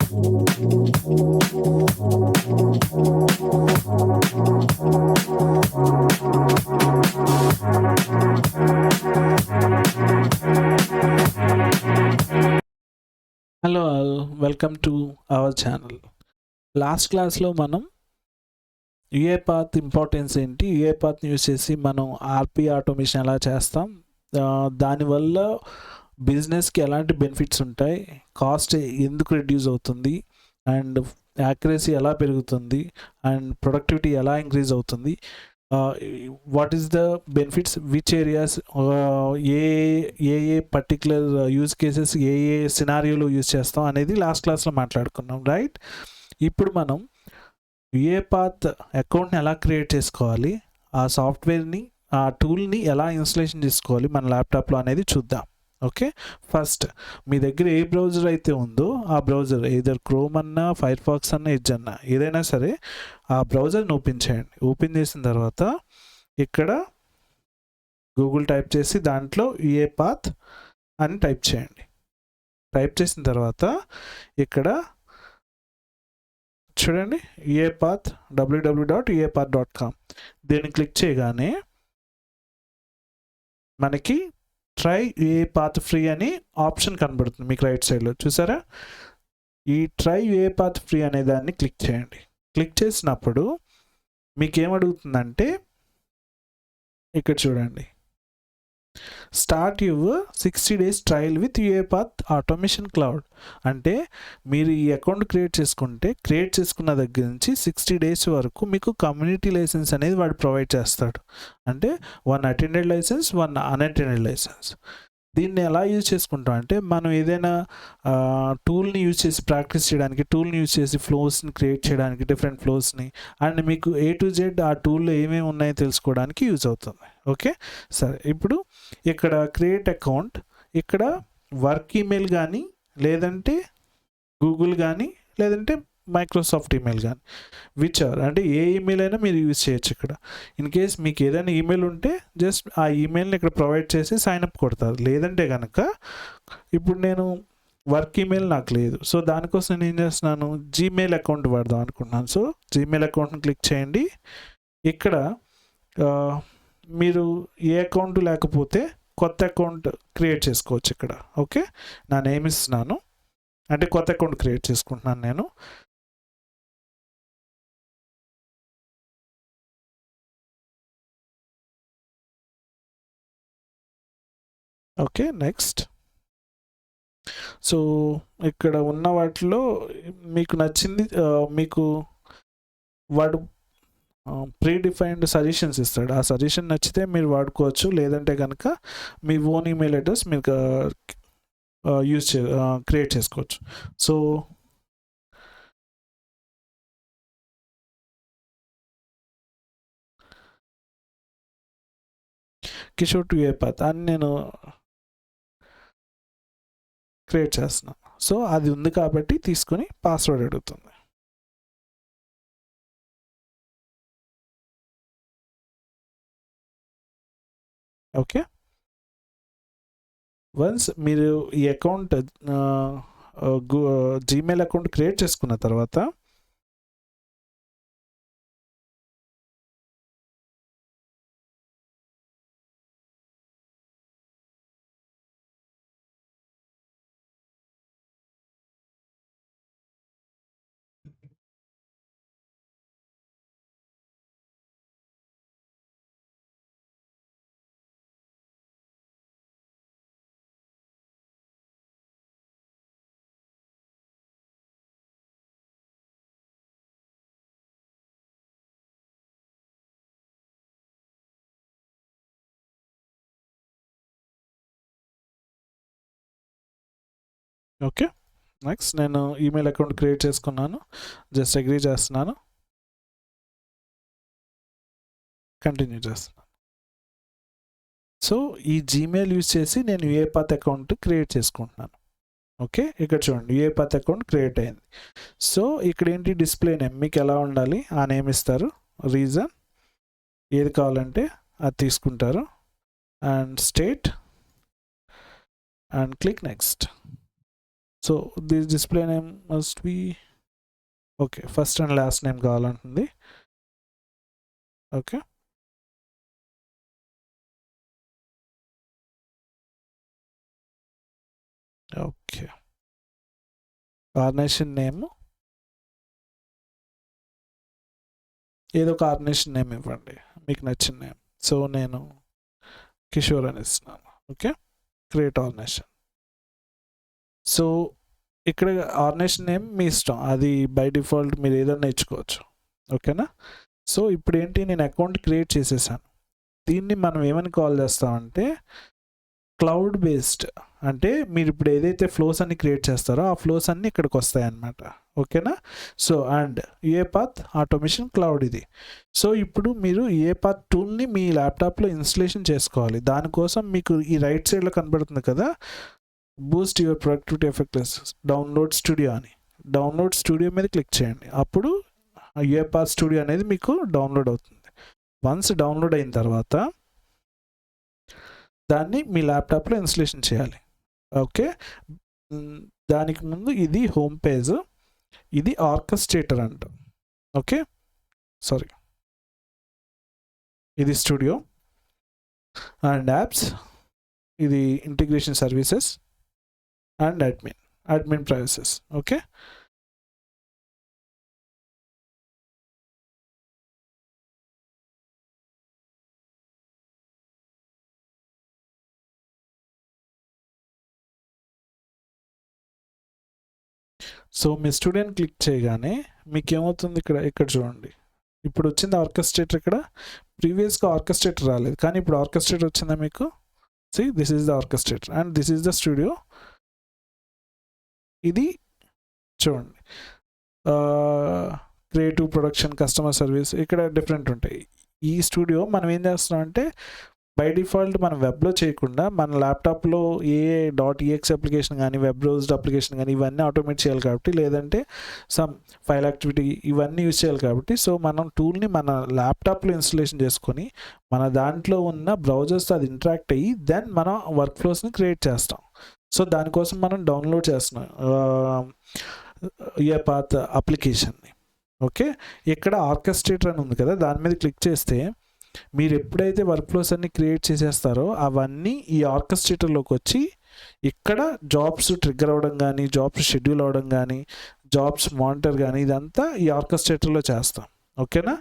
Hello all, welcome to our channel. Last క్లాస్లో మనం యూఏపాత్ importance ఏంటి, యూఏపాత్ని యూజ్ చేసి మనం ఆర్పి ఆటోమేషన్ ఎలా చేస్తాం, దానివల్ల బిజినెస్కి ఎలాంటి బెనిఫిట్స్ ఉంటాయి, కాస్ట్ ఎందుకు రెడ్యూస్ అవుతుంది, అండ్ యాక్యురసీ ఎలా పెరుగుతుంది, అండ్ ప్రొడక్టివిటీ ఎలా ఇంక్రీజ్ అవుతుంది, what is the benefits, which areas, a particular use cases a సినారియోలో యూజ్ చేస్తాం అనేది లాస్ట్ క్లాస్లో మాట్లాడుకున్నాం, రైట్? ఇప్పుడు మనం యూఏపాత్ అకౌంట్ని ఎలా క్రియేట్ చేసుకోవాలి, ఆ సాఫ్ట్వేర్ని, ఆ టూల్ని ఎలా ఇన్స్టలేషన్ చేసుకోవాలి మన ల్యాప్టాప్లో అనేది చూద్దాం. ఓకే, ఫస్ట్ మీ దగ్గర ఏ బ్రౌజర్ అయితే ఉందో ఆ బ్రౌజర్, ఏదర్ క్రోమ్ అన్నా, ఫైర్ ఫాక్స్ అన్నా, ఎడ్జ్ అన్నా, ఏదైనా సరే ఆ బ్రౌజర్ని ఓపెన్ చేయండి. ఓపెన్ చేసిన తర్వాత ఇక్కడ గూగుల్ టైప్ చేసి దాంట్లో యూఏపాత్ అని టైప్ చేయండి. టైప్ చేసిన తర్వాత ఇక్కడ చూడండి, యూఏపాత్ www.uapath.com దీన్ని క్లిక్ చేయగానే మనకి ట్రై యూఏపాత్ ఫ్రీ అని ఆప్షన్ కనబడుతుంది మీకు రైట్ సైడ్లో, చూసారా? ఈ ట్రై యూఏపాత్ ఫ్రీ అనే దాన్ని క్లిక్ చేయండి. క్లిక్ చేసినప్పుడు మీకు ఏమడుగుతుందంటే ఇక్కడ చూడండి, start your 60 days trial with UiPath automation cloud. అంటే మీరు ఈ అకౌంట్ క్రియేట్ చేసుకున్న దగ్గర నుంచి 60 days వరకు మీకు కమ్యూనిటీ లైసెన్స్ అనేది వాడు ప్రొవైడ్ చేస్తాడు. అంటే 1 అటెండెడ్ లైసెన్స్, 1 అన్అటెండెడ్ లైసెన్స్. దీన్ని ఎలా యూజ్ చేసుకుంటాం అంటే, మనం ఏదైనా టూల్ని యూజ్ చేసి ప్రాక్టీస్ చేయడానికి, టూల్ని యూజ్ చేసి ఫ్లోస్ని క్రియేట్ చేయడానికి, డిఫరెంట్ ఫ్లోస్ని, అండ్ మీకు A to Z ఆ టూల్లో ఏమేమి ఉన్నాయో తెలుసుకోవడానికి యూజ్ అవుతుంది. ఓకే, సరే. ఇప్పుడు ఇక్కడ క్రియేట్ అకౌంట్, ఇక్కడ వర్క్ ఈమెయిల్ కానీ, లేదంటే గూగుల్ కానీ, లేదంటే మైక్రోసాఫ్ట్ ఈమెయిల్ కానీ, విచ్ ఆర్, అంటే ఏ ఈమెయిల్ అయినా మీరు యూజ్ చేయొచ్చు. ఇక్కడ ఇన్ కేస్ మీకు ఏదైనా ఈమెయిల్ ఉంటే జస్ట్ ఆ ఈమెయిల్ని ఇక్కడ ప్రొవైడ్ చేసి సైన్ అప్ కొడతారు. లేదంటే కనుక ఇప్పుడు నేను వర్క్ ఈమెయిల్ నాకు లేదు, సో దానికోసం నేను ఏం చేస్తున్నాను, జీమెయిల్ అకౌంట్ వాడదాం అనుకుంటున్నాను. సో జీమెయిల్ అకౌంట్ని క్లిక్ చేయండి. ఇక్కడ మీరు ఏ అకౌంట్ లేకపోతే కొత్త అకౌంట్ క్రియేట్ చేసుకోవచ్చు ఇక్కడ. ఓకే, నా నేమ్ ఇస్తున్నాను, అంటే కొత్త అకౌంట్ క్రియేట్ చేసుకుంటున్నాను నేను. Okay, next. సో ఇక్కడ ఉన్న వాటిలో మీకు నచ్చింది, మీకు వాడు ప్రీ డిఫైన్డ్ సజెషన్స్ ఇస్తాడు. ఆ సజెషన్ నచ్చితే మీరు వాడుకోవచ్చు, లేదంటే కనుక మీ ఓన్ ఈమెయిల్ అడ్రస్ మీరు క్రియేట్ చేసుకోవచ్చు. సో కిషోర్ టు యూఏపాత్ అని నేను క్రియేట్ చేస్తున్నాను. సో అది ఉంది కాబట్టి తీసుకొని పాస్వర్డ్ అడుగుతుంది. ఓకే, వన్స్ మీరు ఈ అకౌంట్ జీమెయిల్ అకౌంట్ క్రియేట్ చేసుకున్న తర్వాత ఓకే, నెక్స్ట్ నేను ఈమెయిల్ అకౌంట్ క్రియేట్ చేసుకున్నాను, జస్ట్ అగ్రీ చేస్తున్నాను, కంటిన్యూ చేస్తున్నాను. సో ఈ జీమెయిల్ యూజ్ చేసి నేను యూఏపాత్ అకౌంట్ క్రియేట్ చేసుకుంటున్నాను. ఓకే, ఇక్కడ చూడండి యూఏపాత్ అకౌంట్ క్రియేట్ అయింది. సో ఇక్కడ ఏంటి, డిస్ప్లే నేమ్ మీకు ఎలా ఉండాలి ఆ నేమ్ ఇస్తారు, రీజన్ ఏది కావాలంటే అది తీసుకుంటారు, and state, and click next. So this display name must be okay, first and last name కావాలంటుంది. ఓకే, ఓకే, ఆర్గనైజేషన్ నేమ్ ఏదో ఒక ఆర్గనైజేషన్ నేమ్ ఇవ్వండి, మీకు నచ్చిన నేమ్. సో నేను కిషోర్ అని ఇస్తున్నాను. Okay, create organisation. సో ఇక్కడ ఆర్గనైజేషన్ నేమ్ మీ ఇష్టం, అది బై డిఫాల్ట్ మీరు ఏదైనా ఇచ్చుకోవచ్చు. ఓకేనా? సో ఇప్పుడు ఏంటి, నేను అకౌంట్ క్రియేట్ చేసేసాను. దీన్ని మనం ఏమని కాల్ చేస్తామంటే క్లౌడ్ బేస్డ్. అంటే మీరు ఇప్పుడు ఏదైతే ఫ్లోస్ అన్ని క్రియేట్ చేస్తారో ఆ ఫ్లోస్ అన్నీ ఇక్కడికి వస్తాయి అన్నమాట. ఓకేనా? సో అండ్ యుయిపాత్ ఆటోమేషన్ క్లౌడ్ ఇది. సో ఇప్పుడు మీరు యుయిపాత్ టూల్ని మీ ల్యాప్టాప్లో ఇన్స్టలేషన్ చేసుకోవాలి. దానికోసం మీకు ఈ రైట్ సైడ్లో కనబడుతుంది కదా, boost your productivity effortless download studio అని. డౌన్లోడ్ స్టూడియో మీద క్లిక్ చేయండి. అప్పుడు యుయిపాత్ స్టూడియో అనేది మీకు డౌన్లోడ్ అవుతుంది. వన్స్ డౌన్లోడ్ అయిన తర్వాత దాన్ని మీ ల్యాప్టాప్లో ఇన్స్టలేషన్ చేయాలి. ఓకే, దానికి ముందు ఇది హోమ్ పేజ్, ఇది ఆర్కెస్ట్రేటర్ అంట. ఓకే, సారీ, ఇది స్టూడియో అండ్ యాప్స్, ఇది integration services and admin privacies. Okay, so మీ స్టూడియోని క్లిక్ చేయగానే మీకు ఏమవుతుంది, ఇక్కడ చూడండి, ఇప్పుడు వచ్చింది ఆర్కెస్ట్రేటర్. ఇక్కడ ప్రీవియస్గా ఆర్కెస్ట్రేటర్ రాలేదు, కానీ ఇప్పుడు ఆర్కెస్ట్రేటర్ వచ్చిందా మీకు? See this is the orchestrator and this is the studio. ఇది చూడండి, క్రియేటివ్ ప్రొడక్షన్, కస్టమర్ సర్వీస్, ఇక్కడ డిఫరెంట్ ఉంటాయి. ఈ స్టూడియో మనం ఏం చేస్తున్నాం అంటే బై డిఫాల్ట్ మనం వెబ్లో చేయకుండా మన ల్యాప్టాప్లో .exe అప్లికేషన్ కానీ వెబ్ బ్రౌజ్డ్ అప్లికేషన్ కానీ ఇవన్నీ ఆటోమేట్ చేయాలి కాబట్టి, లేదంటే సమ్ ఫైల్ యాక్టివిటీ ఇవన్నీ యూజ్ చేయాలి కాబట్టి, సో మనం టూల్ని మన ల్యాప్టాప్లో ఇన్స్టలేషన్ చేసుకొని మన దాంట్లో ఉన్న బ్రౌజర్స్తో అది ఇంటరాక్ట్ అయ్యి దెన్ మనం వర్క్ ఫ్లోస్ని క్రియేట్ చేస్తాం. సో దానికోసం మనం డౌన్లోడ్ చేస్తున్నాం యుయిపాత్ అప్లికేషన్ని. ఓకే, ఇక్కడ ఆర్కెస్ట్రేటర్ అని ఉంది కదా, దాని మీద క్లిక్ చేస్తే మీరు ఎప్పుడైతే వర్క్ ఫ్లోస్ అన్ని క్రియేట్ చేసేస్తారో అవన్నీ ఈ ఆర్కెస్ట్రేటర్లోకి వచ్చి ఇక్కడ జాబ్స్ ట్రిగ్గర్ అవ్వడం కానీ, జాబ్స్ షెడ్యూల్ అవ్వడం కానీ, జాబ్స్ మానిటర్ కానీ, ఇదంతా ఈ ఆర్కెస్ట్రేటర్లో చేస్తాం. ఓకేనా?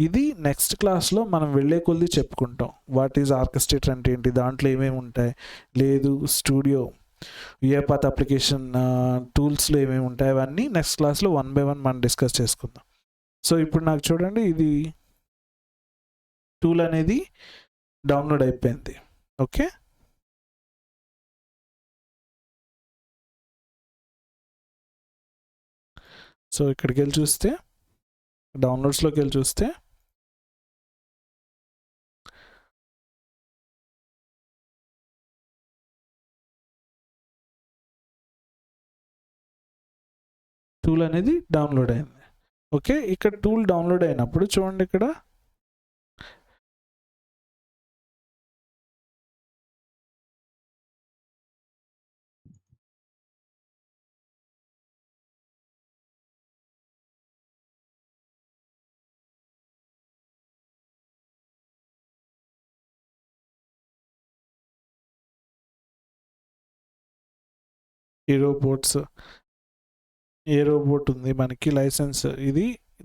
ఇది నెక్స్ట్ క్లాస్లో మనం వెళ్ళే కొద్ది చెప్పుకుంటాం. వాట్ ఈజ్ ఆర్కెస్ట్రేటర్ అంటే ఏంటి, దాంట్లో ఏమేమి ఉంటాయి, లేదు స్టూడియో యుయిపాత్ అప్లికేషన్ టూల్స్లో ఏమేమి ఉంటాయి, అవన్నీ నెక్స్ట్ క్లాస్లో 1 by 1 మనం డిస్కస్ చేసుకుందాం. సో ఇప్పుడు నాకు చూడండి, ఇది టూల్ అనేది డౌన్లోడ్ అయిపోయింది. ఓకే, సో ఇక్కడికి వెళ్ళి చూస్తే, డౌన్లోడ్స్లోకి వెళ్ళి చూస్తే టూల్ అనేది డౌన్లోడ్ అయింది. ఓకే, ఇక్కడ టూల్ డౌన్లోడ్ అయినప్పుడు చూడండి, ఇక్కడ ఏరోబోట్ ఉంది మనకి లైసెన్స్.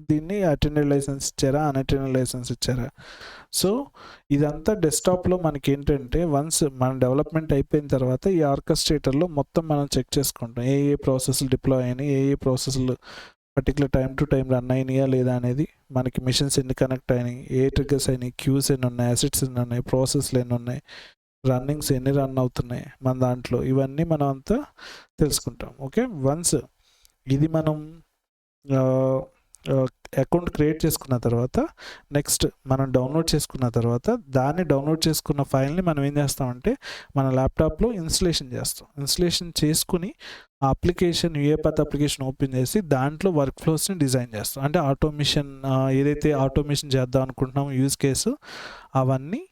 దీన్ని అటెండెడ్ లైసెన్స్ ఇచ్చారా, అన్అటెండెడ్ లైసెన్స్ ఇచ్చారా. సో ఇదంతా డెస్క్టాప్లో మనకి ఏంటంటే వన్స్ మన డెవలప్మెంట్ అయిపోయిన తర్వాత ఈ ఆర్కెస్ట్రేటర్లో మొత్తం మనం చెక్ చేసుకుంటాం, ఏ ప్రాసెస్లు డిప్లాయ్ అయినాయి, ఏ ప్రాసెస్లు particular time to time run అయినాయా లేదా అనేది, మనకి మిషన్స్ ఎన్ని కనెక్ట్ అయినాయి, ఏ ట్రిగ్గర్స్ అయినాయి, క్యూస్ ఎన్ని ఉన్నాయి, అసెట్స్ ఎన్ని ఉన్నాయి, ప్రాసెస్లు ఎన్ని ఉన్నాయి, రన్నింగ్స్ ఎన్ని రన్ అవుతున్నాయి మన దాంట్లో, ఇవన్నీ మనం అంతా తెలుసుకుంటాం. ఓకే, వన్స్ ఇది మనం అకౌంట్ క్రియేట్ చేసుకున్న తర్వాత నెక్స్ట్ మనం డౌన్లోడ్ చేసుకున్న తర్వాత దాన్ని డౌన్లోడ్ చేసుకున్న ఫైల్ని మనం ఏం చేస్తామంటే మన ల్యాప్టాప్లో ఇన్స్టలేషన్ చేస్తాం. ఇన్స్టలేషన్ చేసుకుని ఆ అప్లికేషన్ యుయిపాత్ అప్లికేషన్ ఓపెన్ చేసి దాంట్లో వర్క్ ఫ్లోస్ని డిజైన్ చేస్తాం. అంటే ఆటోమేషన్ ఏదైతే ఆటోమేషన్ చేద్దాం అనుకుంటున్నామో యూజ్ కేసు అవన్నీ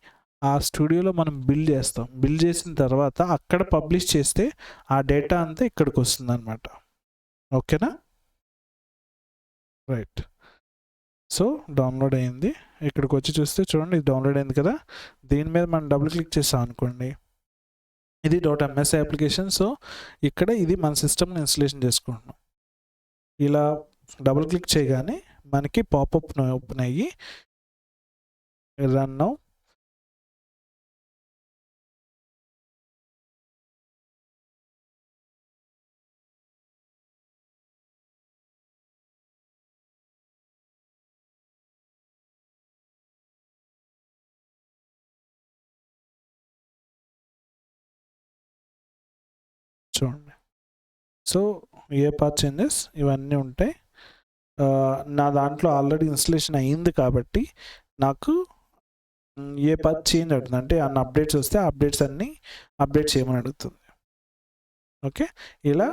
ఆ స్టూడియోలో మనం బిల్డ్ చేస్తాం. బిల్డ్ చేసిన తర్వాత అక్కడ పబ్లిష్ చేస్తే ఆ డేటా అంతా ఇక్కడికి వస్తుందన్నమాట. ఓకేనా? రైట్. సో డౌన్లోడ్ అయింది. ఇక్కడికి వచ్చి చూస్తే చూడండి, ఇది డౌన్లోడ్ అయింది కదా. దీని మీద మనం డబుల్ క్లిక్ చేసాం అనుకోండి, ఇది .ms అప్లికేషన్. సో ఇక్కడ ఇది మన సిస్టమ్ని ఇన్స్టలేషన్ చేసుకుంటున్నాం. ఇలా డబుల్ క్లిక్ చేయగానే మనకి పాపప్ ఓపెన్ అయ్యి రన్ నౌ. చూడండి. సో ఏ పాత్ చేంజెస్ ఇవన్నీ ఉంటాయి. నా దాంట్లో ఆల్రెడీ ఇన్స్టలేషన్ అయ్యింది కాబట్టి నాకు ఏ పాత్ చేంజ్ అవుతుంది, అంటే అన్ని అప్డేట్స్ వస్తే ఆ అప్డేట్స్ అన్నీ అప్డేట్ చేయమని అడుగుతుంది. ఓకే, ఇలా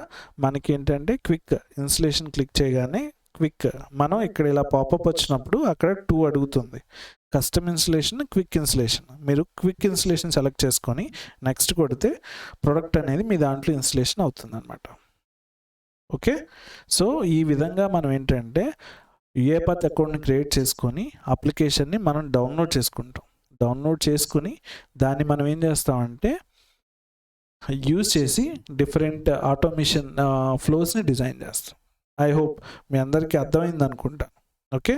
మనకి ఏంటంటే క్విక్ ఇన్స్టలేషన్ క్లిక్ చేయగానే క్విక్ మనం ఇక్కడ ఇలా పాపప్ వచ్చినప్పుడు అక్కడ 2 అడుగుతుంది, కస్టమ్ ఇన్స్టలేషన్, క్విక్ ఇన్స్టలేషన్. మీరు క్విక్ ఇన్స్టలేషన్ సెలెక్ట్ చేసుకొని నెక్స్ట్ కొడితే ప్రొడక్ట్ అనేది మీ దాంట్లో ఇన్స్టలేషన్ అవుతుంది అనమాట. ఓకే, సో ఈ విధంగా మనం ఏంటంటే UiPath అకౌంట్ని క్రియేట్ చేసుకొని అప్లికేషన్ని మనం డౌన్లోడ్ చేసుకుంటాం. డౌన్లోడ్ చేసుకుని దాన్ని మనం ఏం చేస్తామంటే యూజ్ చేసి డిఫరెంట్ ఆటోమేషన్ ఫ్లోస్ని డిజైన్ చేస్తాం. ఐ హోప్ మీ అందరికీ అర్థమైంది అనుకుంటా. ఓకే,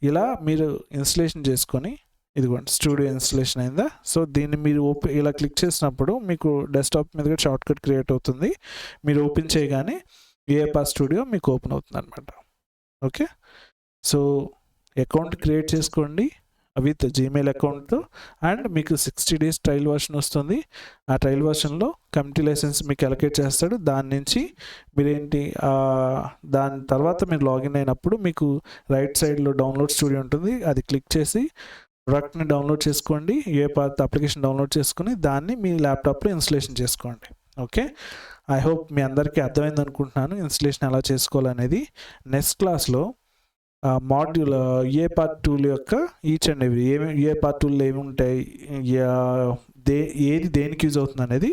ఇలా మీరు ఇన్స్టలేషన్ చేసుకొని, ఇదిగోండి స్టూడియో ఇన్స్టలేషన్ అయిందా. సో దీన్ని మీరు ఇలా క్లిక్ చేసినప్పుడు మీకు డెస్క్టాప్ మీద షార్ట్ కట్ క్రియేట్ అవుతుంది. మీరు ఓపెన్ చేయగానే UiPath స్టూడియో మీకు ఓపెన్ అవుతుంది అనమాట. ఓకే, సో అకౌంట్ క్రియేట్ చేసుకోండి విత్ జీమెయిల్ అకౌంట్తో, అండ్ మీకు 60 days ట్రయల్ వర్షన్ వస్తుంది. ఆ ట్రయల్ వర్షన్లో కమ్యూనిటీ లైసెన్స్ మీకు అలొకేట్ చేస్తాడు. దాని నుంచి మీరేంటి దాని తర్వాత మీరు లాగిన్ అయినప్పుడు మీకు రైట్ సైడ్లో డౌన్లోడ్ స్టూడియో ఉంటుంది, అది క్లిక్ చేసి ప్రొడక్ట్ని డౌన్లోడ్ చేసుకోండి. UiPath అప్లికేషన్ డౌన్లోడ్ చేసుకుని దాన్ని మీ ల్యాప్టాప్లో ఇన్స్టలేషన్ చేసుకోండి. ఓకే, ఐ హోప్ మీ అందరికీ అర్థమైంది అనుకుంటున్నాను ఇన్స్టలేషన్ ఎలా చేసుకోవాలనేది. నెక్స్ట్ క్లాస్లో మాడ్యూల్ UiPath టూల్ యొక్క each and every UiPath tool ఏమి ఉంటాయి, ఏది దేనికి యూజ్ అవుతుంది అనేది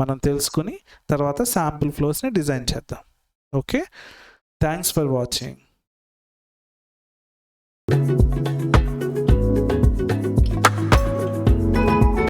మనం తెలుసుకుని తర్వాత శాంపుల్ ఫ్లోస్ని డిజైన్ చేద్దాం. Okay, thanks for watching.